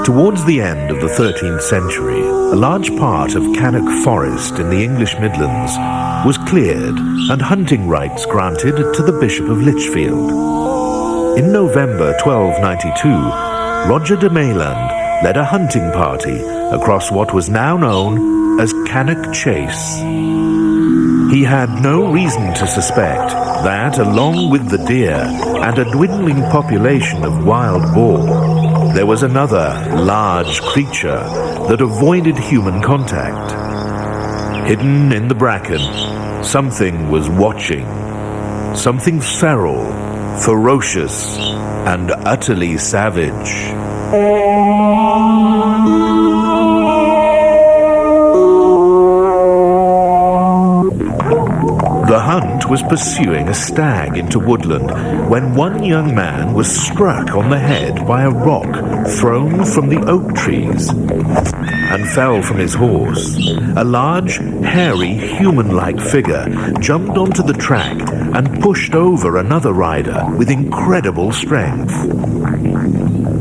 Towards the end of the 13th century, a large part of Cannock Forest in the English Midlands was cleared and hunting rights granted to the Bishop of Lichfield. In November 1292, Roger de Mayland led a hunting party across what was now known as Cannock Chase. He had no reason to suspect that, along with the deer and a dwindling population of wild boar, there was another large creature that avoided human contact. Hidden in the bracken, something was watching. Something feral, ferocious, and utterly savage. The hunt was pursuing a stag into woodland when one young man was struck on the head by a rock thrown from the oak trees and fell from his horse. A large, hairy, human-like figure jumped onto the track and pushed over another rider with incredible strength.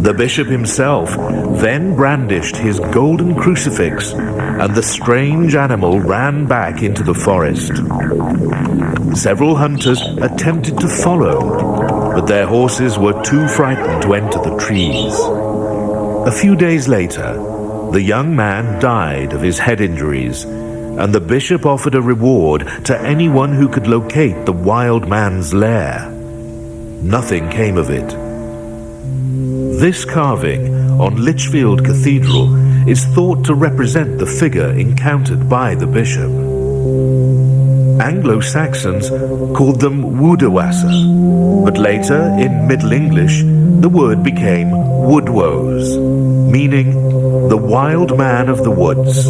The bishop himself then brandished his golden crucifix, and the strange animal ran back into the forest. Several hunters attempted to follow, but their horses were too frightened to enter the trees. A few days later, the young man died of his head injuries, and the bishop offered a reward to anyone who could locate the wild man's lair. Nothing came of it. This carving on Lichfield Cathedral is thought to represent the figure encountered by the bishop. Anglo-Saxons called them Woodwose, but later in Middle English the word became Woodwose, meaning the wild man of the woods.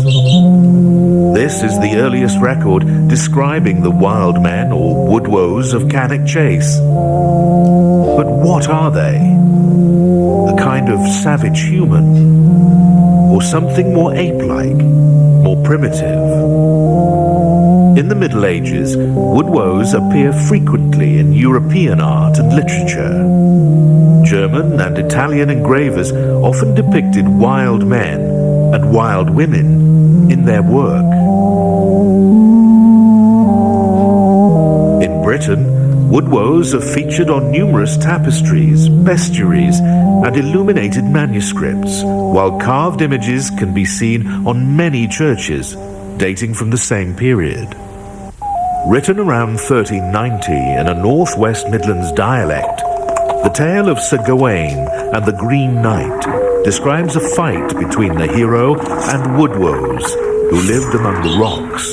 This is the earliest record describing the wild men or Woodwose of Cannock Chase. But what are they? A kind of savage human? Or something more ape-like, more primitive? In the Middle Ages, Woodwose appear frequently in European art and literature. German and Italian engravers often depicted wild men and wild women in their work. In Britain, Woodwose are featured on numerous tapestries, bestiaries, and illuminated manuscripts, while carved images can be seen on many churches, dating from the same period. Written around 1390 in a northwest Midlands dialect, the tale of Sir Gawain and the Green Knight describes a fight between the hero and Woodwose, who lived among the rocks.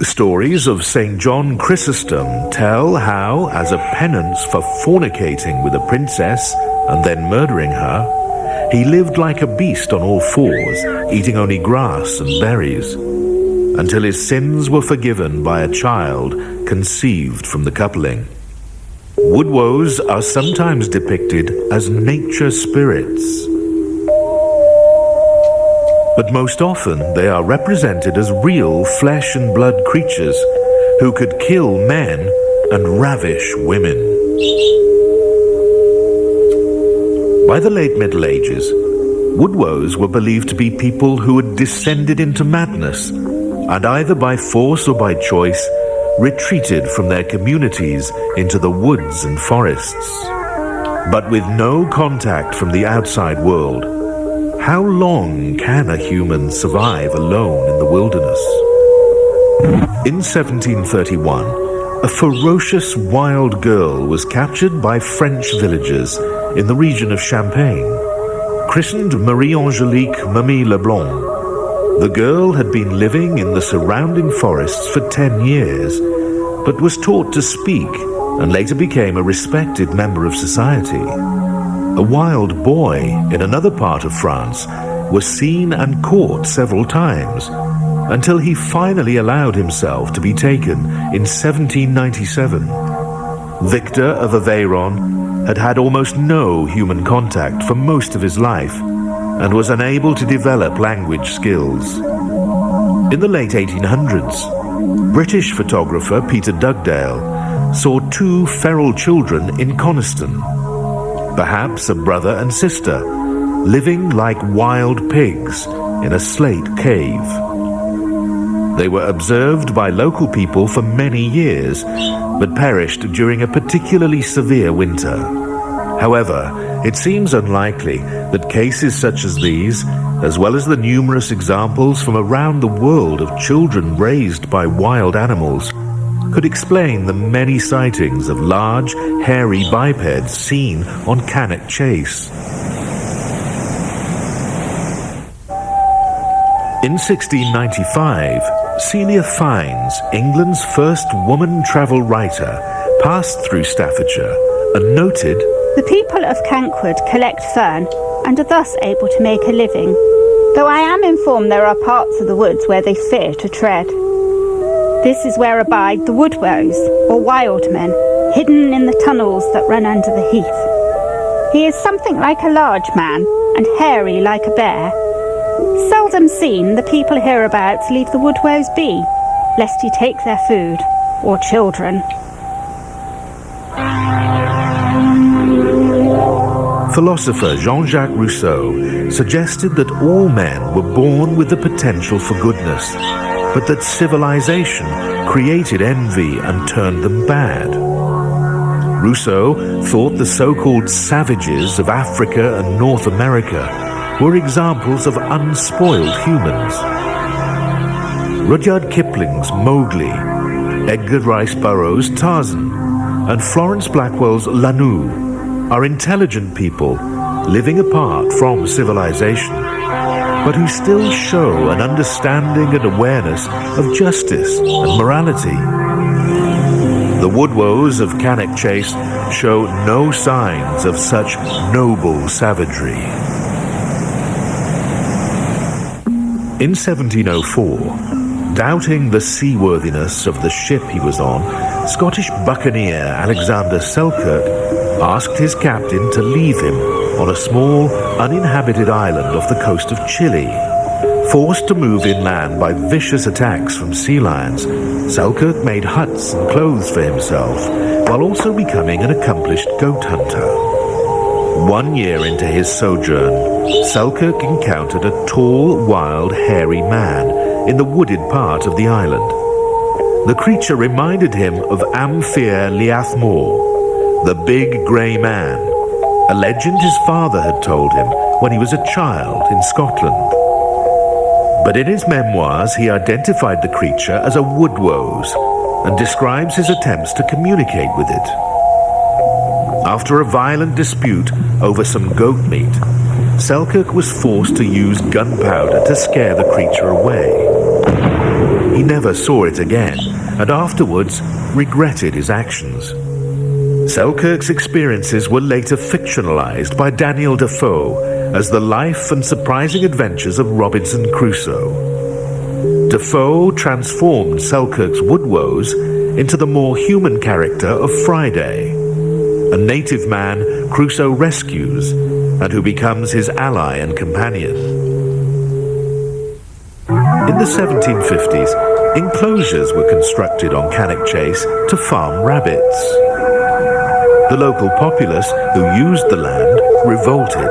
Stories of St. John Chrysostom tell how, as a penance for fornicating with a princess and then murdering her, he lived like a beast on all fours, eating only grass and berries, until his sins were forgiven by a child conceived from the coupling. Woodwose are sometimes depicted as nature spirits, but most often they are represented as real flesh and blood creatures who could kill men and ravish women. By the late Middle Ages, Woodwose were believed to be people who had descended into madness and either by force or by choice retreated from their communities into the woods and forests. But with no contact from the outside world, how long can a human survive alone in the wilderness? In 1731, a ferocious wild girl was captured by French villagers in the region of Champagne. Christened Marie-Angélique Mamie Leblanc, the girl had been living in the surrounding forests for 10 years, but was taught to speak and later became a respected member of society. A wild boy in another part of France was seen and caught several times, until he finally allowed himself to be taken in 1797. Victor of Aveyron had had almost no human contact for most of his life, and was unable to develop language skills. In the late 1800s, British photographer Peter Dugdale saw two feral children in Coniston. perhaps a brother and sister, living like wild pigs in a slate cave. They were observed by local people for many years, but perished during a particularly severe winter. However, it seems unlikely that cases such as these, as well as the numerous examples from around the world of children raised by wild animals, could explain the many sightings of large, hairy bipeds seen on Cannock Chase. In 1695, Celia Fiennes, England's first woman travel writer, passed through Staffordshire and noted, "The people of Cankwood collect fern and are thus able to make a living, though I am informed there are parts of the woods where they fear to tread. This is where abide the Woodwose, or wild men, hidden in the tunnels that run under the heath. He is something like a large man, and hairy like a bear. Seldom seen, the people hereabouts leave the Woodwose be, lest he take their food, or children." Philosopher Jean-Jacques Rousseau suggested that all men were born with the potential for goodness, but that civilization created envy and turned them bad. Rousseau thought the so-called savages of Africa and North America were examples of unspoiled humans. Rudyard Kipling's Mowgli, Edgar Rice Burroughs' Tarzan, and Florence Blackwell's Lanu are intelligent people living apart from civilization, but who still show an understanding and awareness of justice and morality. The Woodwose of Cannock Chase show no signs of such noble savagery. In 1704, doubting the seaworthiness of the ship he was on, Scottish buccaneer Alexander Selkirk asked his captain to leave him on a small, uninhabited island off the coast of Chile. Forced to move inland by vicious attacks from sea lions, Selkirk made huts and clothes for himself, while also becoming an accomplished goat hunter. 1 year into his sojourn, Selkirk encountered a tall, wild, hairy man in the wooded part of the island. The creature reminded him of Amphir Liathmore, the big grey man, a legend his father had told him when he was a child in Scotland. But in his memoirs he identified the creature as a Woodwose and describes his attempts to communicate with it. After a violent dispute over some goat meat, Selkirk was forced to use gunpowder to scare the creature away. He never saw it again, and afterwards regretted his actions. Selkirk's experiences were later fictionalized by Daniel Defoe as the life and surprising adventures of Robinson Crusoe. Defoe transformed Selkirk's Woodwose into the more human character of Friday, a native man Crusoe rescues and who becomes his ally and companion. In the 1750s, enclosures were constructed on Cannock Chase to farm rabbits. The local populace who used the land revolted.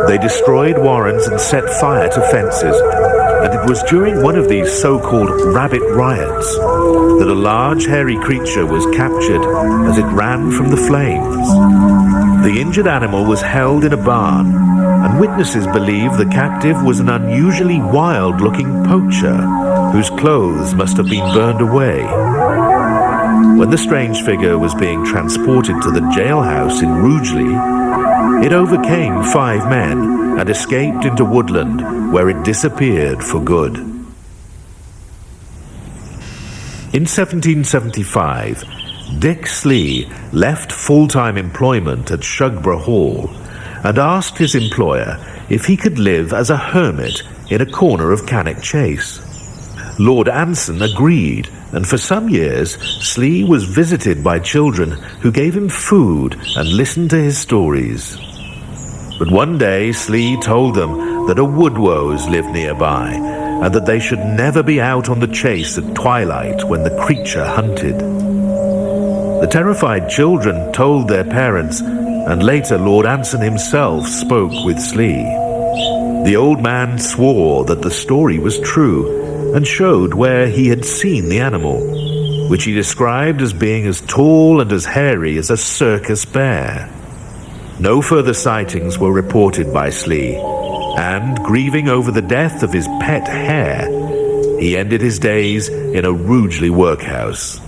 They destroyed warrens and set fire to fences, and it was during one of these so-called rabbit riots that a large hairy creature was captured as it ran from the flames. The injured animal was held in a barn, and witnesses believe the captive was an unusually wild-looking poacher whose clothes must have been burned away. When the strange figure was being transported to the jailhouse in Rugeley, it overcame 5 men and escaped into woodland, where it disappeared for good. In 1775, Dick Slee left full-time employment at Shugborough Hall and asked his employer if he could live as a hermit in a corner of Cannock Chase. Lord Anson agreed, and for some years Slee was visited by children who gave him food and listened to his stories. But one day Slee told them that a Woodwose lived nearby, and that they should never be out on the chase at twilight when the creature hunted. The terrified children told their parents and later Lord Anson himself spoke with Slee. The old man swore that the story was true and showed where he had seen the animal, which he described as being as tall and as hairy as a circus bear. No further sightings were reported by Slee, and, grieving over the death of his pet hare, he ended his days in a Rugeley workhouse.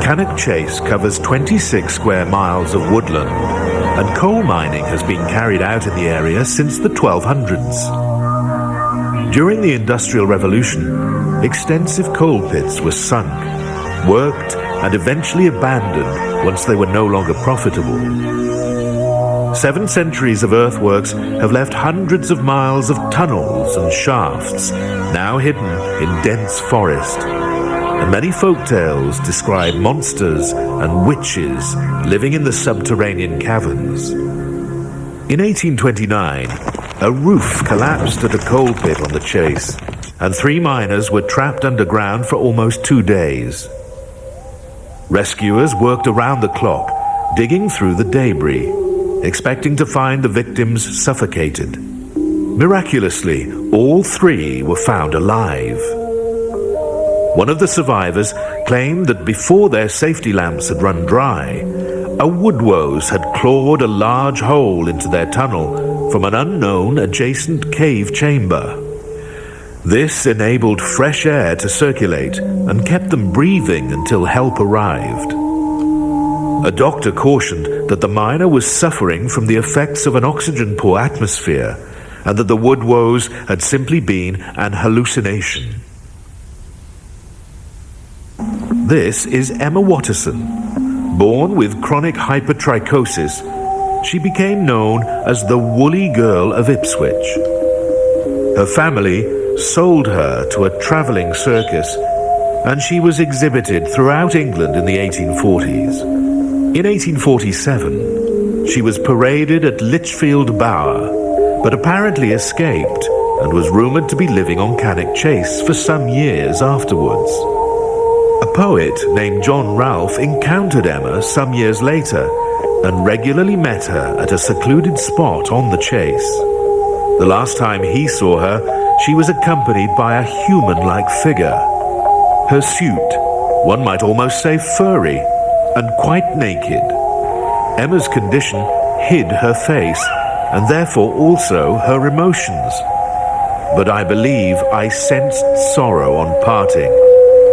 Cannock Chase covers 26 square miles of woodland, and coal mining has been carried out in the area since the 1200s. During the Industrial Revolution, extensive coal pits were sunk, worked, and eventually abandoned once they were no longer profitable. 7 centuries of earthworks have left hundreds of miles of tunnels and shafts, now hidden in dense forest, and many folk tales describe monsters and witches living in the subterranean caverns. In 1829, a roof collapsed at a coal pit on the Chase, and 3 miners were trapped underground for almost 2 days. Rescuers worked around the clock, digging through the debris, expecting to find the victims suffocated. Miraculously, all 3 were found alive. One of the survivors claimed that before their safety lamps had run dry, a Woodwose had clawed a large hole into their tunnel from an unknown adjacent cave chamber. This enabled fresh air to circulate and kept them breathing until help arrived. A doctor cautioned that the miner was suffering from the effects of an oxygen-poor atmosphere and that the Woodwose had simply been an hallucination. This is Emma Watterson. Born with chronic hypertrichosis, she became known as the Woolly Girl of Ipswich. Her family sold her to a travelling circus, and she was exhibited throughout England in the 1840s. In 1847, she was paraded at Lichfield Bower, but apparently escaped and was rumoured to be living on Cannock Chase for some years afterwards. A poet named John Ralph encountered Emma some years later and regularly met her at a secluded spot on the Chase. The last time he saw her, she was accompanied by a human-like figure. Her suit, one might almost say furry, and quite naked. Emma's condition hid her face, and therefore also her emotions. But I believe I sensed sorrow on parting,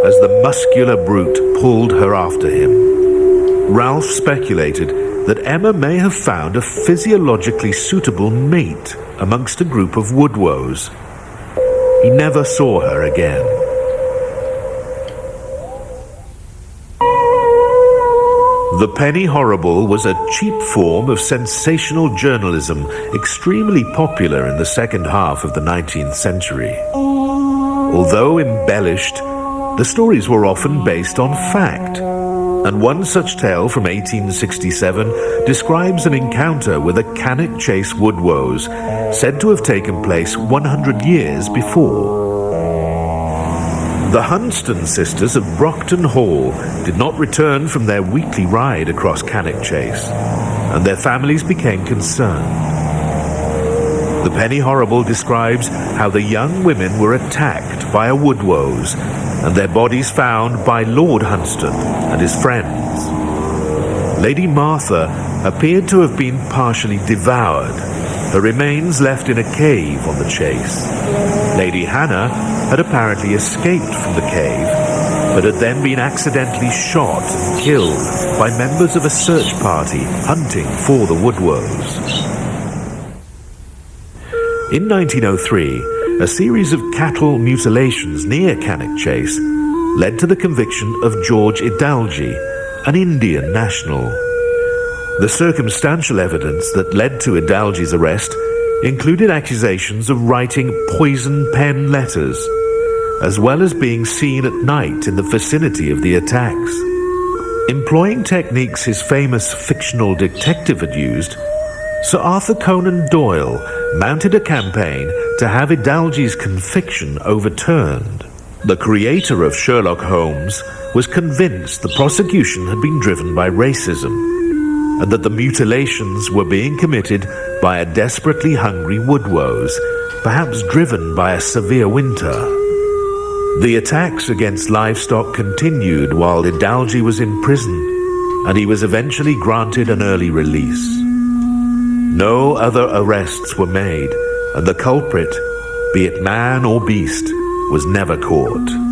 as the muscular brute pulled her after him. Ralph speculated that Emma may have found a physiologically suitable mate amongst a group of Woodwose. He never saw her again. The penny horrible was a cheap form of sensational journalism extremely popular in the second half of the 19th century. Although embellished, the stories were often based on fact, and one such tale from 1867 describes an encounter with a Cannock Chase Woodwose said to have taken place 100 years before. The Hunston sisters of Brockton Hall did not return from their weekly ride across Cannock Chase, and their families became concerned. The Penny Horrible describes how the young women were attacked by a Woodwose and their bodies found by Lord Hunston and his friends. Lady Martha appeared to have been partially devoured, her remains left in a cave on the Chase. Lady Hannah had apparently escaped from the cave, but had then been accidentally shot and killed by members of a search party hunting for the Woodwose. In 1903, a series of cattle mutilations near Cannock Chase led to the conviction of George Idalgi, an Indian national. The circumstantial evidence that led to Idalgi's arrest included accusations of writing poison pen letters, as well as being seen at night in the vicinity of the attacks. Employing techniques his famous fictional detective had used, Sir Arthur Conan Doyle mounted a campaign to have Idalgi's conviction overturned. The creator of Sherlock Holmes was convinced the prosecution had been driven by racism and that the mutilations were being committed by a desperately hungry Woodwose, perhaps driven by a severe winter. The attacks against livestock continued while Idalgi was in prison, and he was eventually granted an early release. No other arrests were made, and the culprit, be it man or beast, was never caught.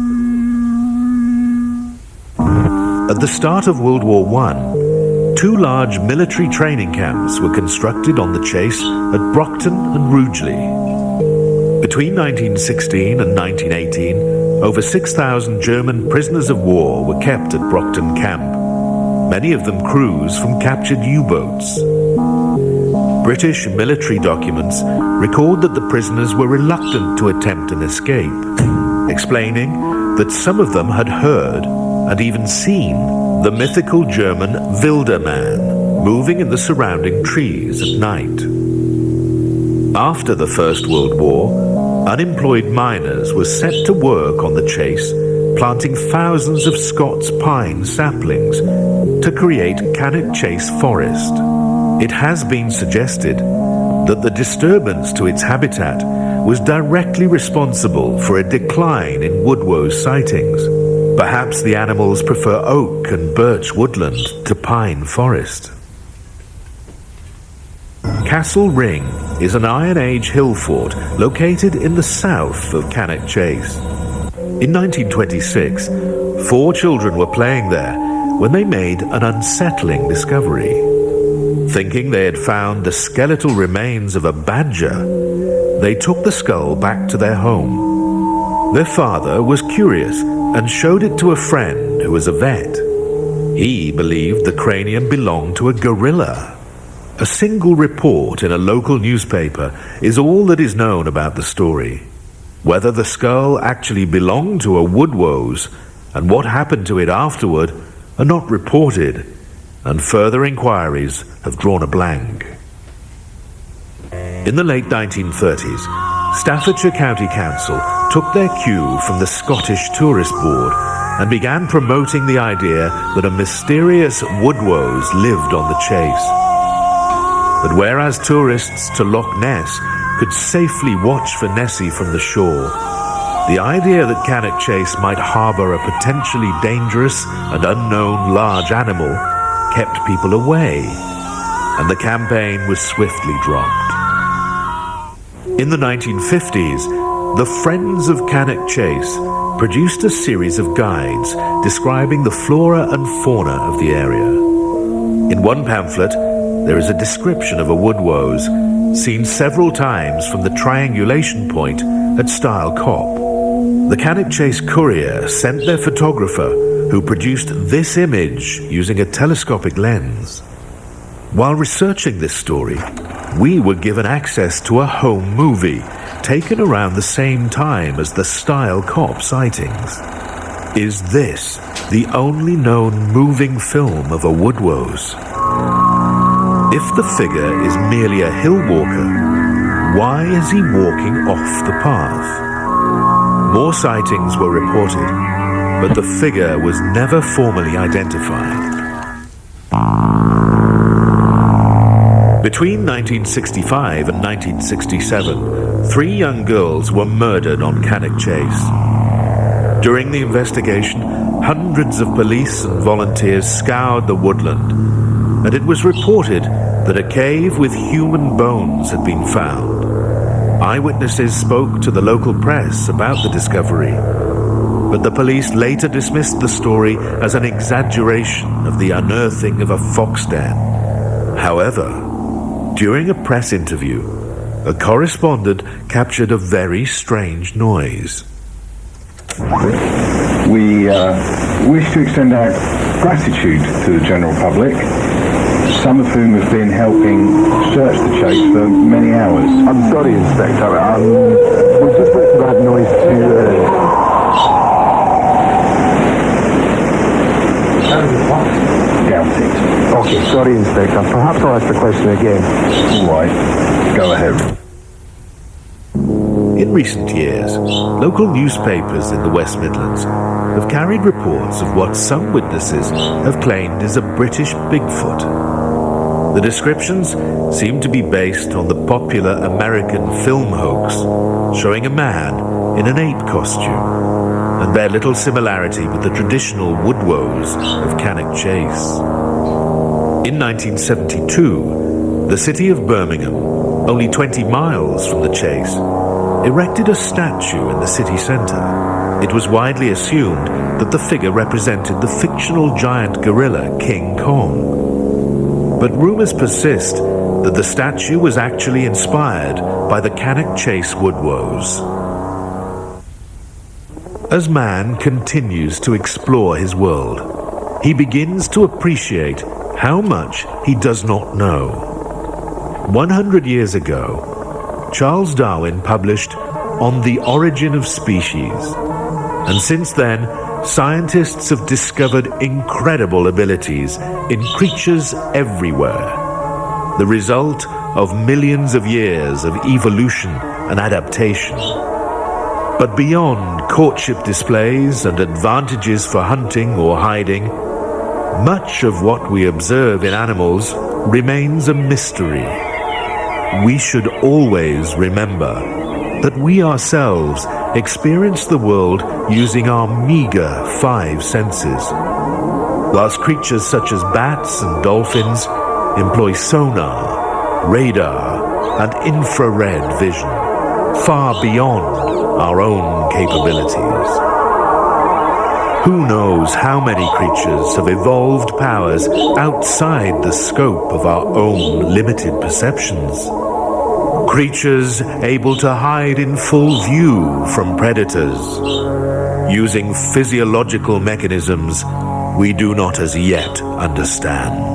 At the start of World War I, 2 large military training camps were constructed on the Chase at Brockton and Rugeley. Between 1916 and 1918, over 6,000 German prisoners of war were kept at Brockton Camp, many of them crews from captured U-boats. British military documents record that the prisoners were reluctant to attempt an escape, explaining that some of them had heard and even seen the mythical German Wildermann moving in the surrounding trees at night. After the First World War, unemployed miners were set to work on the Chase, planting thousands of Scots pine saplings to create Cannock Chase Forest. It has been suggested that the disturbance to its habitat was directly responsible for a decline in Woodwose sightings. Perhaps the animals prefer oak and birch woodland to pine forest. Castle Ring is an Iron Age hill fort located in the south of Cannock Chase. In 1926, 4 children were playing there when they made an unsettling discovery. Thinking they had found the skeletal remains of a badger, they took the skull back to their home. Their father was curious and showed it to a friend who was a vet. He believed the cranium belonged to a gorilla. A single report in a local newspaper is all that is known about the story. Whether the skull actually belonged to a Woodwose and what happened to it afterward are not reported, and further inquiries have drawn a blank. In the late 1930s, Staffordshire County Council took their cue from the Scottish Tourist Board and began promoting the idea that a mysterious Woodwose lived on the Chase. But whereas tourists to Loch Ness could safely watch for Nessie from the shore, the idea that Cannock Chase might harbour a potentially dangerous and unknown large animal kept people away, and the campaign was swiftly dropped. In the 1950s, the Friends of Cannock Chase produced a series of guides describing the flora and fauna of the area. In one pamphlet, there is a description of a Woodwose seen several times from the triangulation point at Stile Cop. The Cannock Chase Courier sent their photographer, who produced this image using a telescopic lens. While researching this story, we were given access to a home movie taken around the same time as the Stile Cop sightings. Is this the only known moving film of a Woodwose? If the figure is merely a hill walker, why is he walking off the path? More sightings were reported, but the figure was never formally identified. Between 1965 and 1967, 3 young girls were murdered on Cannock Chase. During the investigation, hundreds of police and volunteers scoured the woodland, and it was reported that a cave with human bones had been found. Eyewitnesses spoke to the local press about the discovery, but the police later dismissed the story as an exaggeration of the unearthing of a fox den. However, during a press interview, a correspondent captured a very strange noise. We wish to extend our gratitude to the general public, some of whom have been helping search the Chase for many hours. I'm sorry, Inspector. We just listened to that noise to... Doubt it. Okay, sorry, Inspector. Perhaps I'll ask the question again. All right, go ahead. In recent years, local newspapers in the West Midlands have carried reports of what some witnesses have claimed is a British Bigfoot. The descriptions seem to be based on the popular American film hoax showing a man in an ape costume, and bear little similarity with the traditional Woodwose of Cannock Chase. In 1972, the city of Birmingham, only 20 miles from the chase, erected a statue in the city centre. It was widely assumed that the figure represented the fictional giant gorilla King Kong. But rumours persist that the statue was actually inspired by the Cannock Chase Woodwose. As man continues to explore his world, he begins to appreciate how much he does not know. 100 years ago, Charles Darwin published On the Origin of Species, and since then, scientists have discovered incredible abilities in creatures everywhere, the result of millions of years of evolution and adaptation. But beyond courtship displays and advantages for hunting or hiding, much of what we observe in animals remains a mystery. We should always remember that we ourselves experience the world using our meager 5 senses, whilst creatures such as bats and dolphins employ sonar, radar, and infrared vision, far beyond our own capabilities. Who knows how many creatures have evolved powers outside the scope of our own limited perceptions? Creatures able to hide in full view from predators, using physiological mechanisms we do not as yet understand.